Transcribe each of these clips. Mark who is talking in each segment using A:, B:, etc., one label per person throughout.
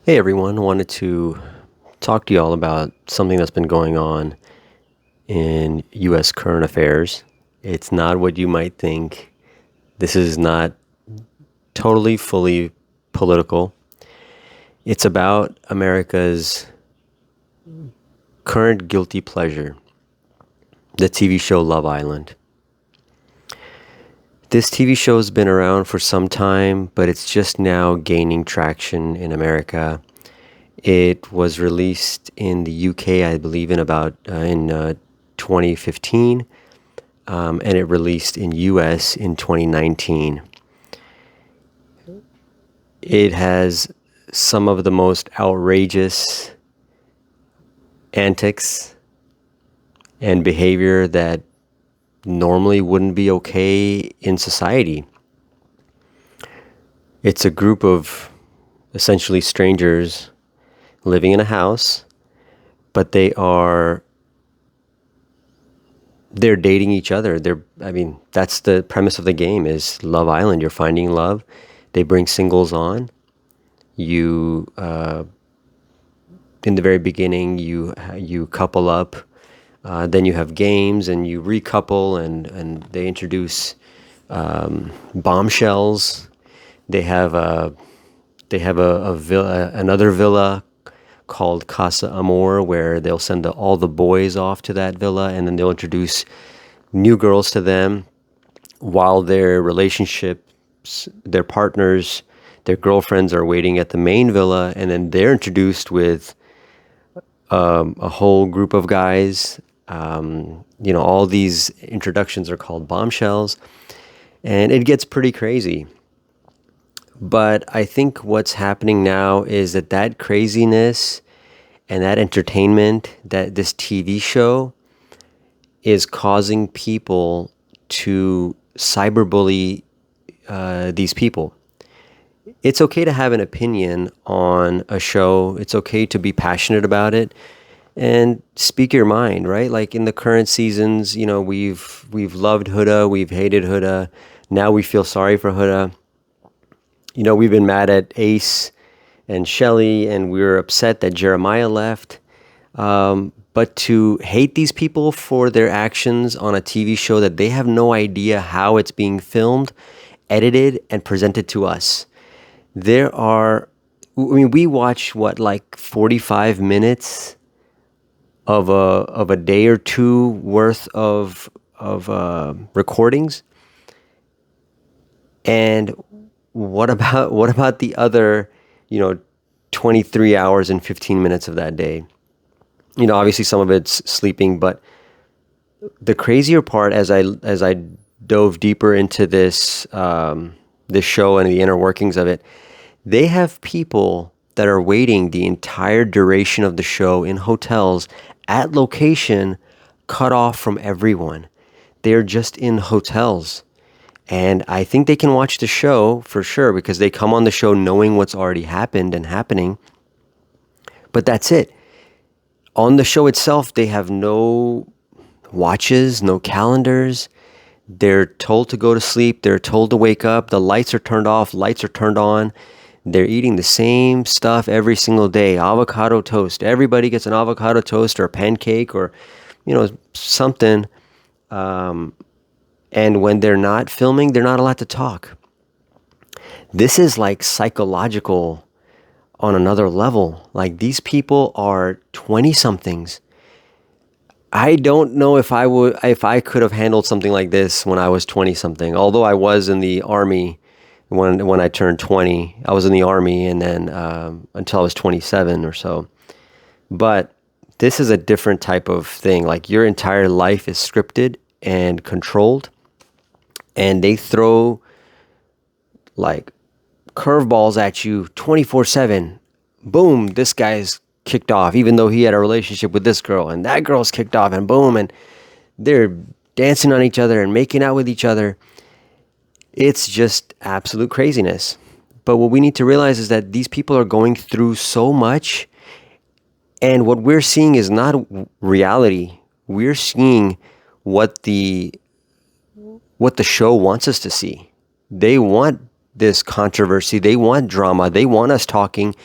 A: Hey everyone, wanted to talk to you all about something that's been going on in US current affairs. It's not what you might think. This is not totally fully political. It's about America's current guilty pleasure, the TV show Love Island. This TV show has been around for some time, but it's just now gaining traction in America. It was released in the UK, I believe, in 2015, and it released in US in 2019. It has some of the most outrageous antics and behavior that normally wouldn't be okay in society. It's a group of essentially strangers living in a house, but they're dating each other. That's the premise of the game is Love Island. You're finding love. They bring singles on. You, in the very beginning, you couple up. Then you have games and you recouple and they introduce bombshells. They have a villa, another villa called Casa Amor, where they'll send all the boys off to that villa, and then they'll introduce new girls to them while their relationships, their partners, their girlfriends are waiting at the main villa, and then they're introduced with a whole group of guys. All these introductions are called bombshells, and it gets pretty crazy. But I think what's happening now is that craziness and that entertainment, that this TV show is causing people to cyberbully these people. It's okay to have an opinion on a show. It's okay to be passionate about it and speak your mind, right? Like in the current seasons, we've loved Huda, we've hated Huda. Now we feel sorry for Huda. We've been mad at Ace and Shelley, and we were upset that Jeremiah left. But to hate these people for their actions on a TV show that they have no idea how it's being filmed, edited, and presented to us. We watch like 45 minutes of a day or two worth of recordings, and what about the other 23 hours and 15 minutes of that day? Obviously some of it's sleeping, but the crazier part, as I dove deeper into this show and the inner workings of it, they have people that are waiting the entire duration of the show in hotels at location, cut off from everyone. They're just in hotels. And I think they can watch the show for sure because they come on the show knowing what's already happened and happening. But that's it. On the show itself, they have no watches, no calendars. They're told to go to sleep. They're told to wake up. The lights are turned off. Lights are turned on. They're eating the same stuff every single day. Avocado toast. Everybody gets an avocado toast or a pancake or, something. And when they're not filming, they're not allowed to talk. This is like psychological on another level. Like these people are 20-somethings. I don't know if I could have handled something like this when I was 20-something. Although I was in the army when I turned 20. I was in the army and then until I was 27 or so. But this is a different type of thing. Like your entire life is scripted and controlled. And they throw like curveballs at you 24/7. Boom, this guy's kicked off, even though he had a relationship with this girl, and that girl's kicked off, and boom, and they're dancing on each other and making out with each other. It's just absolute craziness. But what we need to realize is that these people are going through so much, and what we're seeing is not reality. We're seeing what the show wants us to see. They want this controversy. They want drama. They want us talking.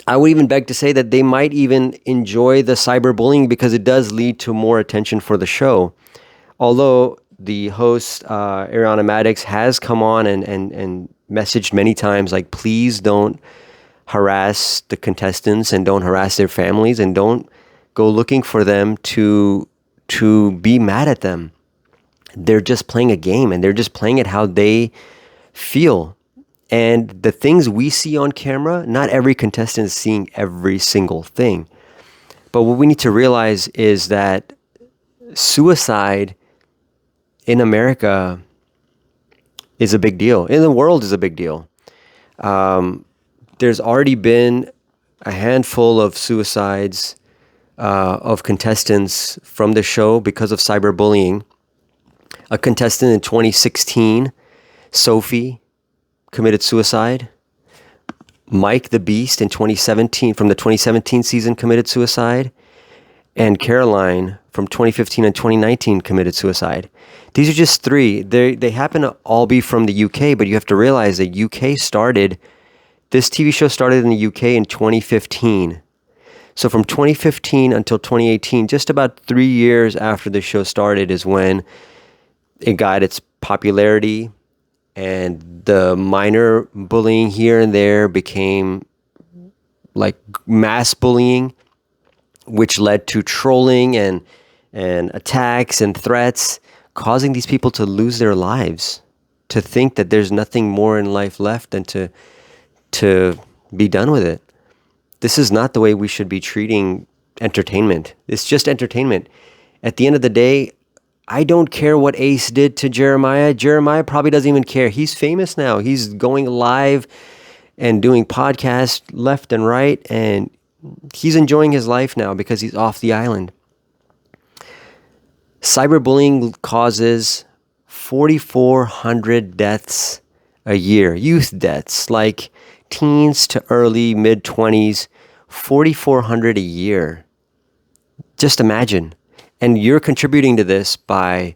A: I would even beg to say that they might even enjoy the cyberbullying because it does lead to more attention for the show. Although the host, Ariana Madix, has come on and messaged many times, like, please don't harass the contestants and don't harass their families and don't go looking for them to be mad at them. They're just playing a game and they're just playing it how they feel. And the things we see on camera, not every contestant is seeing every single thing. But what we need to realize is that suicide in America is a big deal. In the world is a big deal. There's already been a handful of suicides of contestants from the show because of cyberbullying. A contestant in 2016, Sophie, committed suicide. Mike the Beast in 2017, from the 2017 season, committed suicide. And Caroline from 2015 and 2019 committed suicide. These are just three. They happen to all be from the UK, but you have to realize that this TV show started in the UK in 2015. So from 2015 until 2018, just about 3 years after the show started is when it got its popularity, and the minor bullying here and there became like mass bullying, which led to trolling and attacks and threats, causing these people to lose their lives, to think that there's nothing more in life left than to be done with it. This is not the way we should be treating entertainment. It's just entertainment. At the end of the day, I don't care what Ace did to Jeremiah. Jeremiah probably doesn't even care. He's famous now. He's going live and doing podcasts left and right, and he's enjoying his life now because he's off the island. Cyberbullying causes 4,400 deaths a year. Youth deaths, like teens to early mid-20s, 4,400 a year. Just imagine. And you're contributing to this by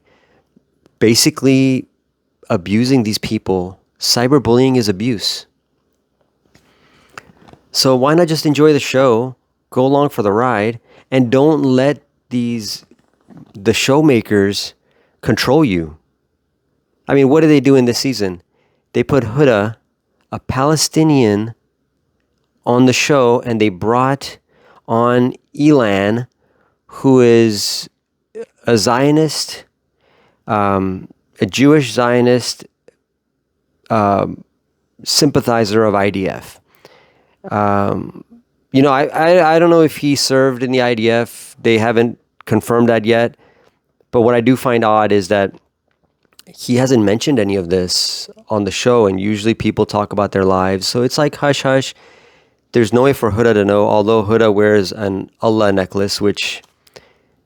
A: basically abusing these people. Cyberbullying is abuse. So why not just enjoy the show, go along for the ride, and don't let the showmakers control you. I mean, what did they do in this season? They put Huda, a Palestinian, on the show, and they brought on Elan, who is a Zionist, a Jewish Zionist sympathizer of IDF. I don't know if he served in the IDF. They haven't confirmed that yet. But what I do find odd is that he hasn't mentioned any of this on the show, and usually people talk about their lives. So it's like hush hush. There's no way for Huda to know, although Huda wears an Allah necklace, which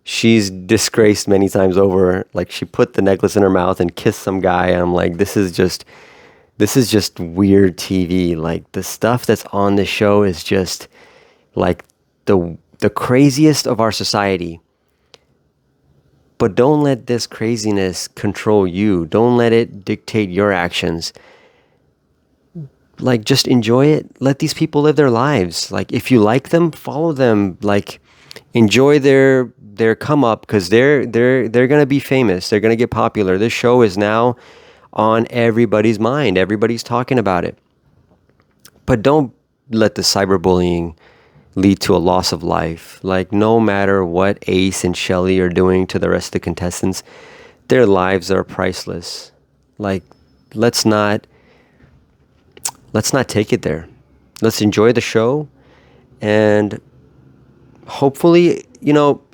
A: she's disgraced many times over. Like, she put the necklace in her mouth and kissed some guy, and I'm like, this is just weird TV. Like, the stuff that's on this show is just like the craziest of our society. But don't let this craziness control you. Don't let it dictate your actions. Like, just enjoy it. Let these people live their lives. Like, if you like them, follow them. Like, enjoy their come up, because they're gonna be famous. They're gonna get popular. This show is now on everybody's mind. Everybody's talking about it. But don't let the cyberbullying lead to a loss of life. Like, no matter what Ace and Shelly are doing to the rest of the contestants, their lives are priceless. Like, let's not take it there. Let's enjoy the show, and hopefully,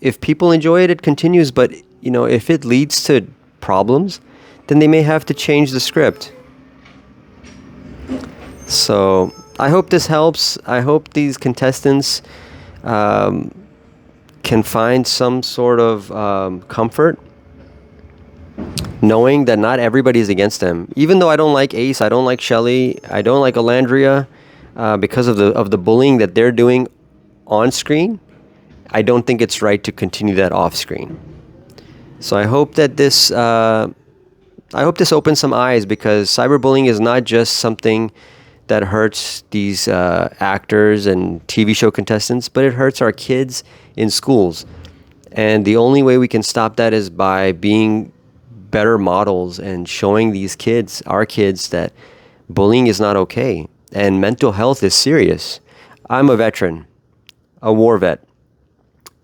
A: if people enjoy it, it continues. But, if it leads to problems, then they may have to change the script. So I hope this helps. I hope these contestants can find some sort of comfort knowing that not everybody is against them. Even though I don't like Ace, I don't like Shelly, I don't like Alandria, because of the bullying that they're doing on screen, I don't think it's right to continue that off screen. So I hope that this opens some eyes, because cyberbullying is not just something that hurts these actors and TV show contestants, but it hurts our kids in schools. And the only way we can stop that is by being better models and showing these kids, our kids, that bullying is not okay and mental health is serious. I'm a veteran, a war vet,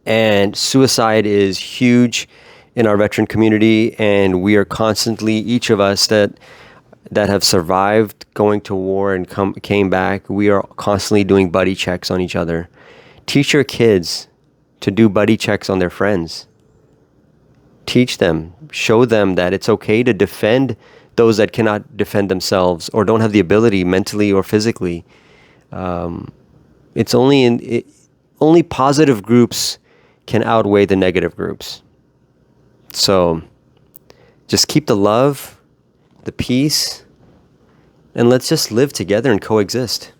A: and suicide is huge in our veteran community, and we are constantly, each of us that have survived going to war and came back, we are constantly doing buddy checks on each other. Teach your kids to do buddy checks on their friends. Teach them, show them that it's okay to defend those that cannot defend themselves or don't have the ability mentally or physically. It's only positive groups can outweigh the negative groups. So just keep the love, the peace, and let's just live together and coexist.